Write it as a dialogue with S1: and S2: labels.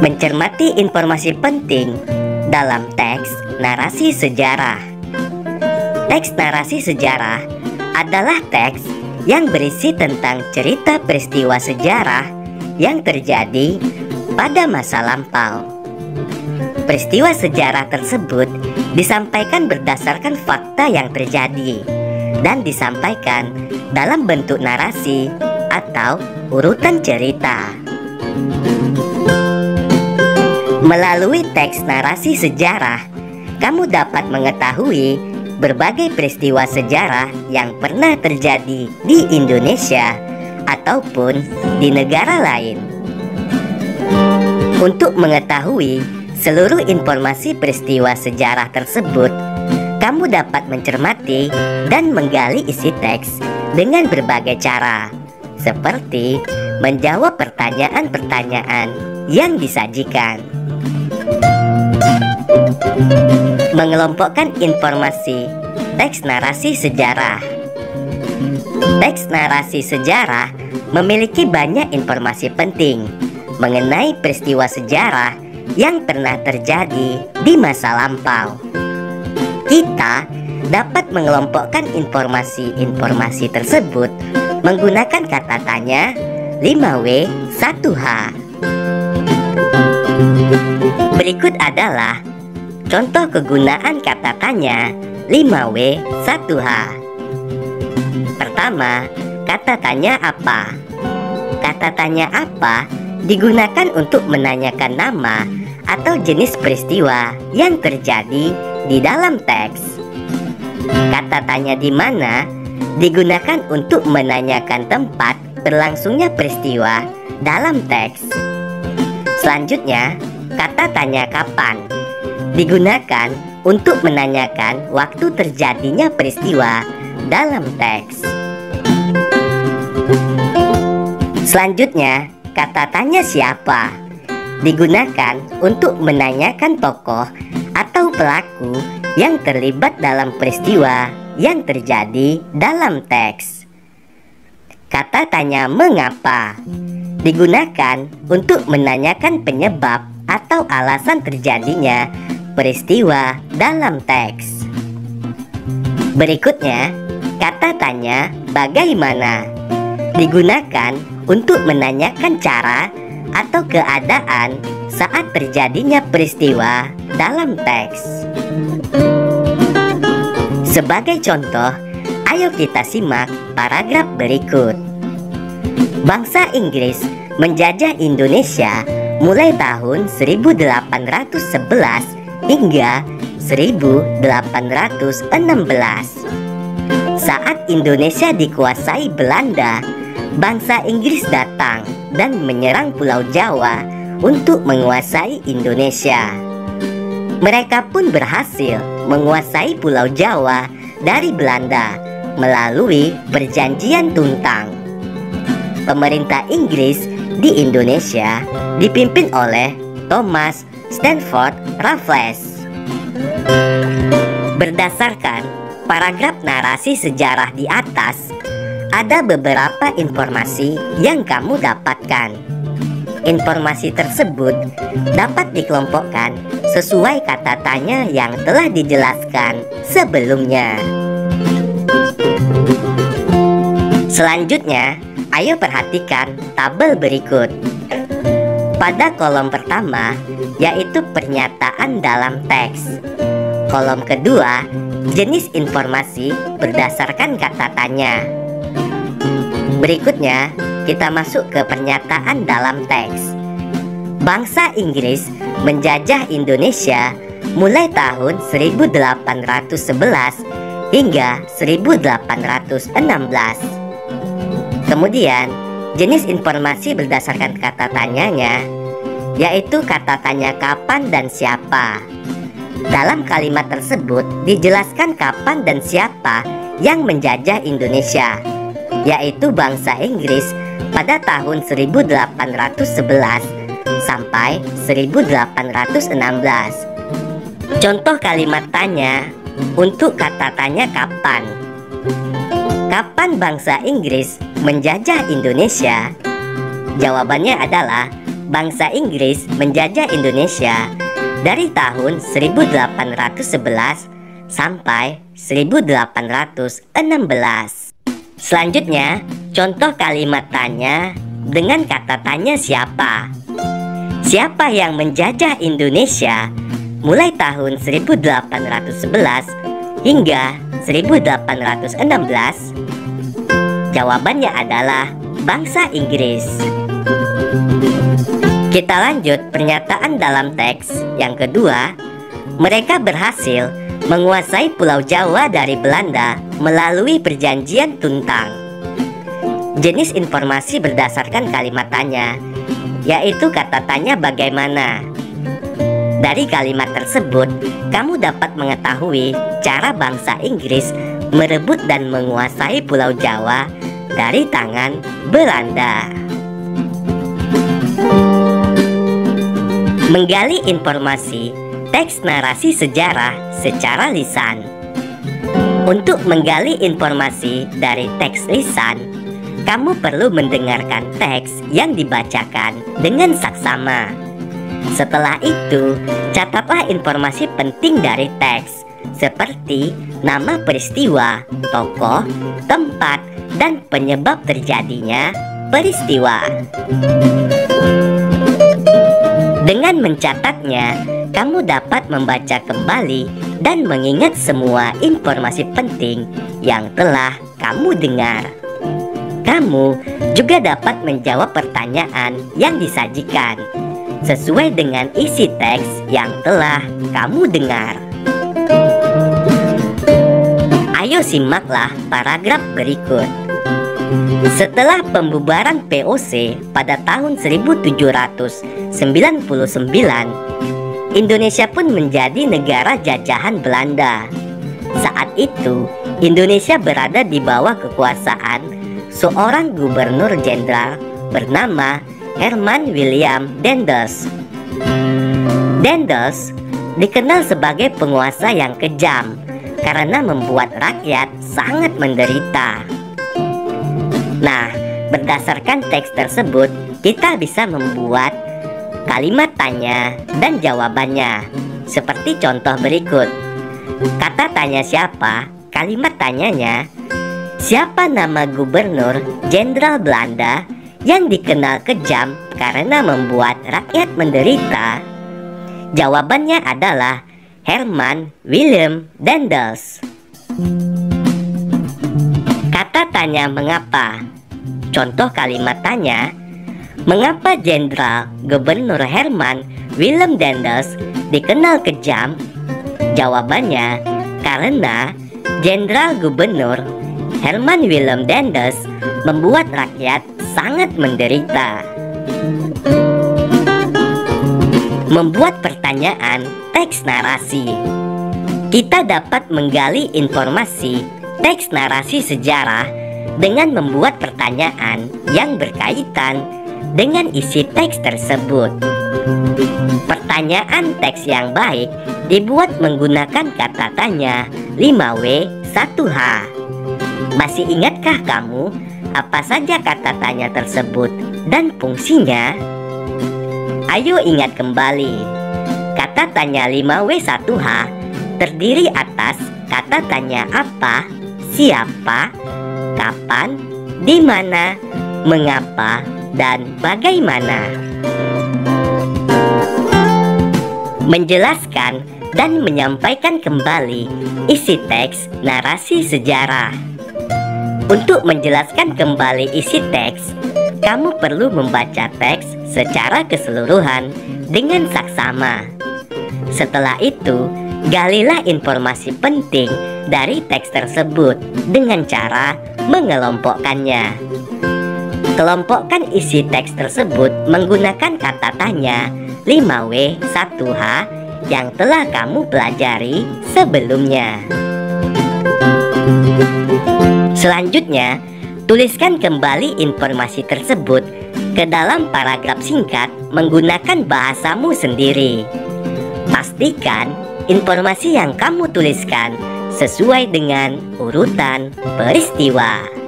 S1: Mencermati informasi penting dalam teks narasi sejarah. Teks narasi sejarah adalah teks yang berisi tentang cerita peristiwa sejarah yang terjadi pada masa lampau. Peristiwa sejarah tersebut disampaikan berdasarkan fakta yang terjadi dan disampaikan dalam bentuk narasi atau urutan cerita. Melalui teks narasi sejarah, kamu dapat mengetahui berbagai peristiwa sejarah yang pernah terjadi di Indonesia ataupun di negara lain. Untuk mengetahui seluruh informasi peristiwa sejarah tersebut, kamu dapat mencermati dan menggali isi teks dengan berbagai cara, seperti menjawab pertanyaan-pertanyaan yang disajikan. Mengelompokkan informasi teks narasi sejarah. Teks narasi sejarah memiliki banyak informasi penting mengenai peristiwa sejarah yang pernah terjadi di masa lampau. Kita dapat mengelompokkan informasi-informasi tersebut menggunakan kata tanya 5W 1H. Berikut adalah contoh kegunaan kata tanya 5W 1H. Pertama, kata tanya apa? Kata tanya apa digunakan untuk menanyakan nama atau jenis peristiwa yang terjadi di dalam teks. Kata tanya di mana digunakan untuk menanyakan tempat berlangsungnya peristiwa dalam teks. Selanjutnya, kata tanya kapan digunakan untuk menanyakan waktu terjadinya peristiwa dalam teks. Selanjutnya, kata tanya siapa digunakan untuk menanyakan tokoh atau pelaku yang terlibat dalam peristiwa yang terjadi dalam teks. Kata tanya mengapa digunakan untuk menanyakan penyebab atau alasan terjadinya peristiwa dalam teks. Berikutnya, kata tanya bagaimana digunakan untuk menanyakan cara atau keadaan saat terjadinya peristiwa dalam teks. Sebagai contoh, ayo kita simak paragraf berikut. Bangsa Inggris menjajah Indonesia mulai tahun 1811 hingga 1816. Saat Indonesia dikuasai Belanda, bangsa Inggris datang dan menyerang Pulau Jawa untuk menguasai Indonesia. Mereka pun berhasil menguasai Pulau Jawa dari Belanda melalui Perjanjian Tuntang. Pemerintah Inggris di Indonesia dipimpin oleh Thomas Stamford Raffles. Berdasarkan paragraf narasi sejarah di atas, ada beberapa informasi yang kamu dapatkan. Informasi tersebut dapat dikelompokkan sesuai kata tanya yang telah dijelaskan sebelumnya. Selanjutnya, ayo perhatikan tabel berikut. Pada kolom pertama, yaitu pernyataan dalam teks. Kolom kedua, jenis informasi berdasarkan kata tanya. Berikutnya, kita masuk ke pernyataan dalam teks. Bangsa Inggris menjajah Indonesia mulai tahun 1811 hingga 1816. Kemudian, jenis informasi berdasarkan kata tanyanya, yaitu kata tanya kapan dan siapa. Dalam kalimat tersebut dijelaskan kapan dan siapa yang menjajah Indonesia, yaitu bangsa Inggris pada tahun 1811 sampai 1816. Contoh kalimat tanya untuk kata tanya kapan. Kapan bangsa Inggris menjajah Indonesia? Jawabannya adalah bangsa Inggris menjajah Indonesia dari tahun 1811 sampai 1816. Selanjutnya, contoh kalimat tanya dengan kata tanya siapa. Siapa yang menjajah Indonesia mulai tahun 1811 hingga 1816? Jawabannya adalah bangsa Inggris. Kita lanjut pernyataan dalam teks yang kedua. Mereka berhasil menguasai Pulau Jawa dari Belanda melalui perjanjian Tuntang. Jenis informasi berdasarkan kalimat tanya, yaitu kata tanya bagaimana. Dari kalimat tersebut, kamu dapat mengetahui cara bangsa Inggris merebut dan menguasai Pulau Jawa dari tangan Belanda. Menggali informasi teks narasi sejarah secara lisan. Untuk menggali informasi dari teks lisan, kamu perlu mendengarkan teks yang dibacakan dengan saksama. Setelah itu, catatlah informasi penting dari teks, seperti nama peristiwa, tokoh, tempat, dan penyebab terjadinya peristiwa. Dengan mencatatnya, kamu dapat membaca kembali dan mengingat semua informasi penting yang telah kamu dengar. Kamu juga dapat menjawab pertanyaan yang disajikan sesuai dengan isi teks yang telah kamu dengar. Ayo simaklah paragraf berikut. Setelah pembubaran VOC pada tahun 1799, Indonesia pun menjadi negara jajahan Belanda. Saat itu, Indonesia berada di bawah kekuasaan seorang gubernur jenderal bernama Herman William Daendels. Daendels dikenal sebagai penguasa yang kejam karena membuat rakyat sangat menderita. Nah, berdasarkan teks tersebut, kita bisa membuat kalimat tanya dan jawabannya. Seperti contoh berikut. Kata tanya siapa, kalimat tanyanya, siapa nama gubernur jenderal Belanda yang dikenal kejam karena membuat rakyat menderita? Jawabannya adalah Herman William Daendels. Kata tanya mengapa. Contoh kalimat tanya, mengapa Jenderal Gubernur Herman William Daendels dikenal kejam? Jawabannya, karena Jenderal Gubernur Herman William Daendels membuat rakyat sangat menderita. Membuat pertanyaan teks narasi. Kita dapat menggali informasi teks narasi sejarah dengan membuat pertanyaan yang berkaitan dengan isi teks tersebut. Pertanyaan teks yang baik dibuat menggunakan kata tanya 5W 1H. Masih ingatkah kamu apa saja kata tanya tersebut dan fungsinya? Ayo ingat kembali. Kata tanya 5W 1H terdiri atas kata tanya apa, siapa, kapan, di mana, mengapa, dan bagaimana. Menjelaskan dan menyampaikan kembali isi teks narasi sejarah. Untuk menjelaskan kembali isi teks, kamu perlu membaca teks secara keseluruhan dengan saksama. Setelah itu, galilah informasi penting dari teks tersebut dengan cara mengelompokkannya. Kelompokkan isi teks tersebut menggunakan kata tanya 5W 1H yang telah kamu pelajari sebelumnya. Selanjutnya, tuliskan kembali informasi tersebut ke dalam paragraf singkat menggunakan bahasamu sendiri. Pastikan informasi yang kamu tuliskan sesuai dengan urutan peristiwa.